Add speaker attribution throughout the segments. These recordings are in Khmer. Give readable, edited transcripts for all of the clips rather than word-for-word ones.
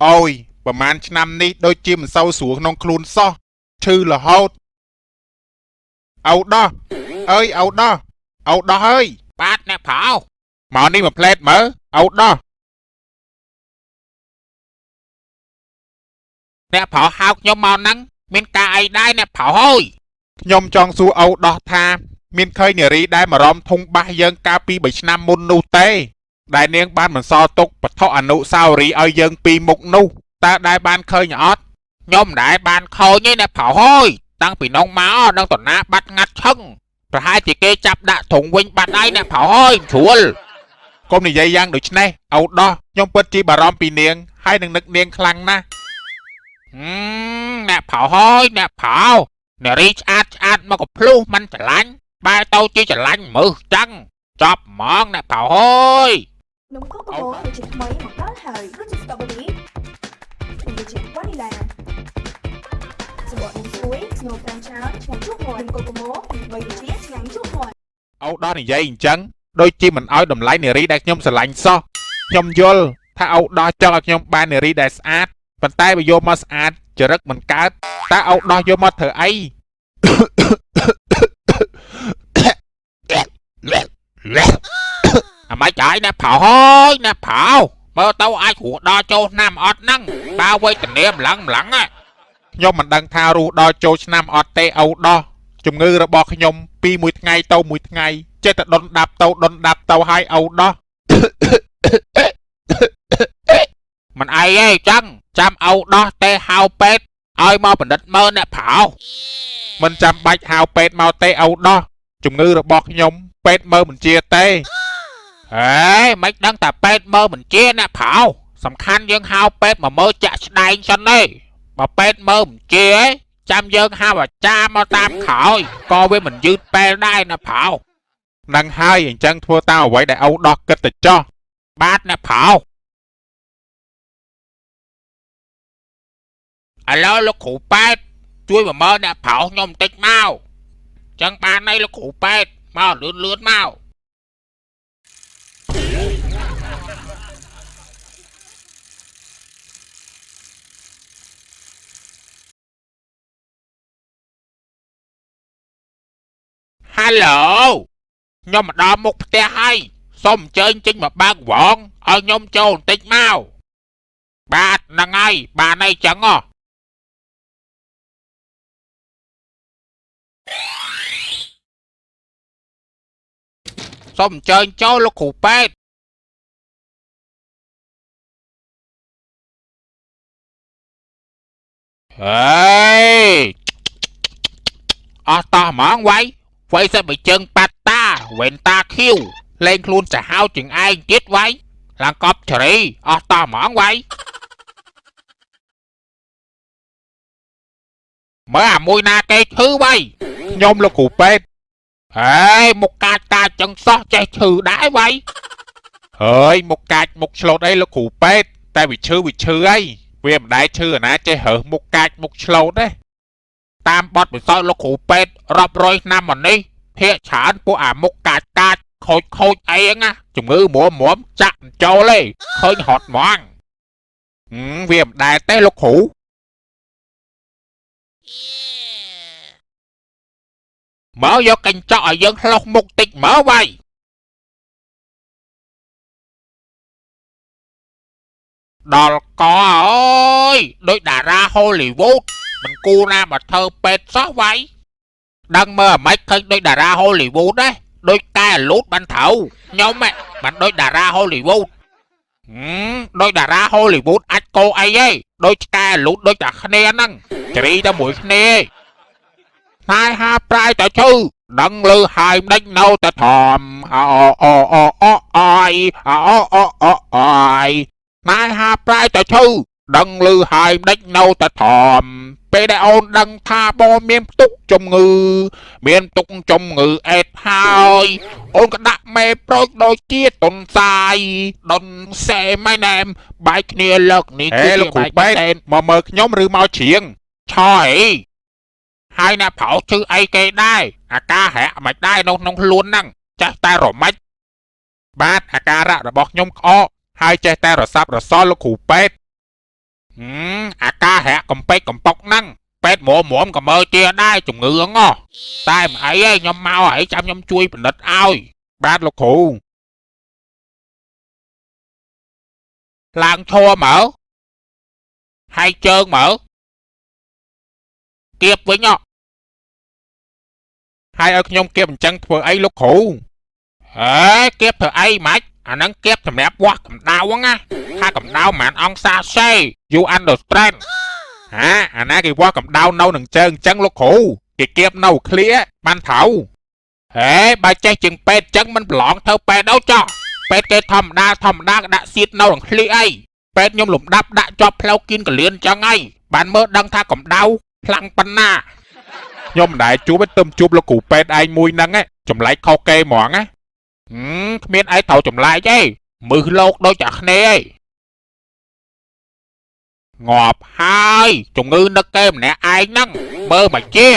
Speaker 1: Ôi ประมาณឆ្នាំនេះដូចជាមិនសូវស្រួលក្នុងខ្លួនសោះឈឺរហូតអូដោះអើយអូដោះអើយ
Speaker 2: បាទអ្នកប្រោ
Speaker 1: មកនេះមកផ្លែតមើលអូដោះ
Speaker 2: អ្នកប្រោហៅខ្ញុំមកហ្នឹងមានការអីដែរអ្នកប្រោអើយ
Speaker 1: ខ្ញុំចង់សួរអូដោះថាមានឃើញនារីដែលមករំធុងបាសយើងកាលពី3ឆ្នាំមុននោះទេដែលនាងបានបន្សល់ទុកវត្ថុអនុស្សាវរីយ៍ឲ្យយើងពីមុខនោះតើដែលបានឃើញអត់
Speaker 2: ខ្ញុំមិនដែលបានឃើញទេអ្នកប្រោអើយតាំងពីនងមកនឹងតណាបាត់ងាត់ឈឹងប្រហែលជាគេចាប់ដាក់ធុងវិញបាត់ហើយអ្នកប្រោអើយស្រួល
Speaker 1: កុំនិយាយយ៉ាងដូចនេះអូដោះខ្ញុំពិតជាបារម្ភពីនាងហើយនឹងនឹកនាងខ្លាំងណាស់
Speaker 2: អ្នកប្រោអើយអ្នកប្រោនារីឆ្អាតមកក៏ភ្លុះមិនច្រឡាញ់បែរទៅជាច្រឡាញ់មើលចឹងចប់ហ្មងអ្នកប្រោអើយ
Speaker 3: នំកូកូរ៉ូជាថ្មីមកដល់ហើយរសជាតិស្ទ្រូប៊េរីនិងរសជាតិវ៉ានីឡាសម្បកនំស្រួយស្នូលតាមឆាឆ្ងាញ់ជក់មាត់នំកូកូរ៉ូ3រសជាតិឆ្ងាញ់ជក់មាត់
Speaker 1: អូដោះនិយាយអញ្ចឹងដូចជាមិនឲ្យតម្លៃនារីដែលខ្ញុំស្រឡាញ់សោះខ្ញុំយល់ថាអូដោះចង់ឲ្យខ្ញុំបាននារីដែលស្អាតប៉ុន្តែបើយកមកស្អាតចរិតមិនកើតតើអូដោះយកមកធ្វើអី
Speaker 2: អាម៉េចហើយអ្នកប្រោអើយអ្នកប្រោមើលទៅអាចរស់ដល់ចូលឆ្នាំអត់ហ្នឹងបើវេទនាម្លឹង
Speaker 1: ខ្ញុំមិនដឹងថារស់ដល់ចូលឆ្នាំអត់ទេអូដោះជំងឺរបស់ខ្ញុំពីមួយថ្ងៃទៅមួយថ្ងៃចេះតែដុនដាប់ទៅហើយអូដោះ
Speaker 2: មិនអីទេចឹងចាំអូដោះទេហៅពេទ្យឲ្យមកបណ្ឌិតមើលអ្នកប្រោ
Speaker 1: មិនចាំបាច់ហៅពេទ្យមកទេអូដោះជំងឺរបស់ខ្ញុំពេទ្យមើលមិនជាទេ
Speaker 2: ហេមិនដឹងតែពេទ្យមើលមិនជាអ្នកប្រោសំខាន់យើងហៅពេទ្យមកមើលចាក់ស្ដែងសិនទេបើពេទ្យមើលមិនជាចាំយើងហៅអាចារ្យមកតាមក្រោយក៏វាមិនយឺតពេលដែរអ្នកប្រោ
Speaker 1: នឹងហើយអញ្ចឹងធ្វើតាមអ្វីដែលអូដោះគិតទៅចោះ
Speaker 2: បាទអ្នកប្រោឥឡូវលោកគ្រូពេទ្យជួយមកមើលអ្នកប្រោខ្ញុំបន្តិចមកចឹងបានហើយលោកគ្រូពេទ្យមកលឿនមកហាឡូខ្ញុំមកដល់មុខផ្ទះហើយសូមអញ្ជើញចេញមកបើកវងឲ្យខ្ញុំចូលបន្តិចមកបាទហ្នឹងហើយបានអីចឹងហ៎សូមអញ្ជើញចូលលោកគ្រូពេទ្យហេអស់តោះហ្មងវ៉ៃសិបបើជើងប៉ាត់តាវ៉ែនតាខៀវលេងខ្លួនសាហាវជាងឯងទៀតវ៉ៃឡើងកប់ជ្រីអស់តោះហ្មងវ៉ៃមើលអាមួយណាគេឈឺវ៉ៃ
Speaker 1: ខ្ញុំលោកគ្រូពេទ្យ
Speaker 2: ហេមុខកាចចឹងសោះចេះឈឺដែរវ៉ៃ
Speaker 1: ហើយមុខកាចមុខឆ្លូតអីលោកគ្រូពេទ្យតែវាឈឺអីវាមិនដែលឈឺអាណាចេះរើសមុខកាចមុខឆ្លូតទេ
Speaker 2: តាមបទពិសោធន៍លោកគ្រូពេទ្យរាប់រយឆ្នាំមកនេះភាគច្រើនពួកអាមុខកាចខូចអីហ្នឹងជំងឺមុំចាក់ចូលទេឃើញហត់ហ្មង
Speaker 1: វាមិនដែលទេលោកគ្រូ
Speaker 2: មើលយកកញ្ចក់ឲ្យយើងឆ្លុះមុខតិចមើលវ៉ៃដល់កអើយដូចតារាហូលីវូដមិនគូណាមកធ្វើពេទ្យសោះវ៉ៃដឹងមើលអាម៉េចឃើញដូចតារាហូលីវូដដែរដូចតែអាលូតបានត្រូវខ្ញុំមិនដូចតារាហូលីវូដដូចតារាហូលីវូដអាចកោអីហេដូចឆ្កែអាលូតដូចតែគ្នាហ្នឹងជ្រីតែមួយគ្នាហើយហាប្រាយតែឈឺដឹងលឺហើយមិនដេចនៅតែធំអាយណែហាប្រាយតែឈឺដឹងលឺហើយមិនដេចនៅតែធំពេលដែលអូនដឹងថាបងមានផ្ទុកជំងឺអេដហើយអូនក៏ដាក់មេប្រូចដូចជាតុនសាយដុនសេម៉ៃណែមបែកគ្នាលើកនេះ
Speaker 1: គឺលោកគ្រូពេទ្យមកមើលខ្ញុំឬមកច្រៀង
Speaker 2: ឆអីហើយណាប្រោឈឺអីគេដែរអាការហាក់មិនដែរក្នុងខ្លួនហ្នឹងចេះតែរមិច
Speaker 1: បាទអាការៈរបស់ខ្ញុំក្អកហើយចេះតែរសាប់រសល់លោកគ្រូពេទ្យ
Speaker 2: អាការហាក់កំពេចកំប៉ុកហ្នឹងពេទ្យមុំក៏មើលជាដែរជំងឺហ្នឹងតែមិនអីទេខ្ញុំមកហើយចាំខ្ញុំជួយពិនិត្យឲ្យ
Speaker 1: បាទលោកគ្រូ
Speaker 2: ឡើងឈរមើលហើយជើងមើលគៀបវិញ
Speaker 1: ហើយឲ្យខ្ញុំគៀបអញ្ចឹងធ្វើអីលោកគ្រូ
Speaker 2: ហេគៀបធ្វើអីម៉េចអាហ្នឹងគៀបសម្រាប់វាស់កម្ដៅហ្នឹងណាថាកម្ដៅមិនអង្សាសេ you understand
Speaker 1: ហាអាណាគេវាស់កម្ដៅនៅនឹងជើងអញ្ចឹងលោកគ្រូគេគៀបនៅឃ្លៀបានត្រូវ
Speaker 2: ហេបើចេះជាងពេទ្យចឹងមិនប្រឡងធ្វើពេទ្យđâuចោះពេទ្យគេធម្មតាក៏ដាក់សៀតនៅក្នុងឃ្លីអីពេទ្យខ្ញុំលំដាប់ដាក់ជាប់ផ្លូវគៀនកលៀនចឹងហីបានមើលដឹងថាកម្ដៅខ្លាំងប៉ុណ្ណា
Speaker 1: ខ្ញុំមិនដែលជួបទេទៅជួបលោកគ្រូពេទ្យឯងមួយហ្នឹងចម្លែកខុសគេហ្មងណា
Speaker 2: គ្មានអីត្រូវចម្លែកទេមើលលោកដូចអាគ្នាឯងងាប់ហើយជំងឺនឹកគេម្នាក់ឯងហ្នឹងមើលមកជា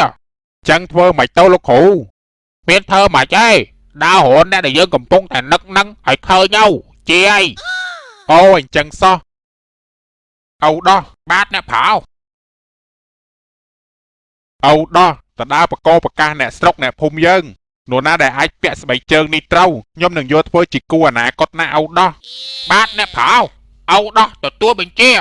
Speaker 1: ចឹងធ្វើមិនទៅលោកគ្រូ
Speaker 2: មានធ្វើមកទេដើររនអ្នកដែលយើងកំពុងតែនឹកហ្នឹងឲ្យឃើញទៅជាអី
Speaker 1: អូអញ្ចឹងសោះអូដោះ
Speaker 2: បាទអ្នកប្រោ
Speaker 1: អូដោះតើដើរបកប្រកាសអ្នកស្រុកអ្នកភូមិយើងនរណាដែលអាចពាក់ស្បែកជើងនេះត្រូវខ្ញុំនឹងយកធ្វើជាគូអនាគតណាអូដោះ
Speaker 2: បាទអ្នកប្រោអូដោះទទួលបញ្ជា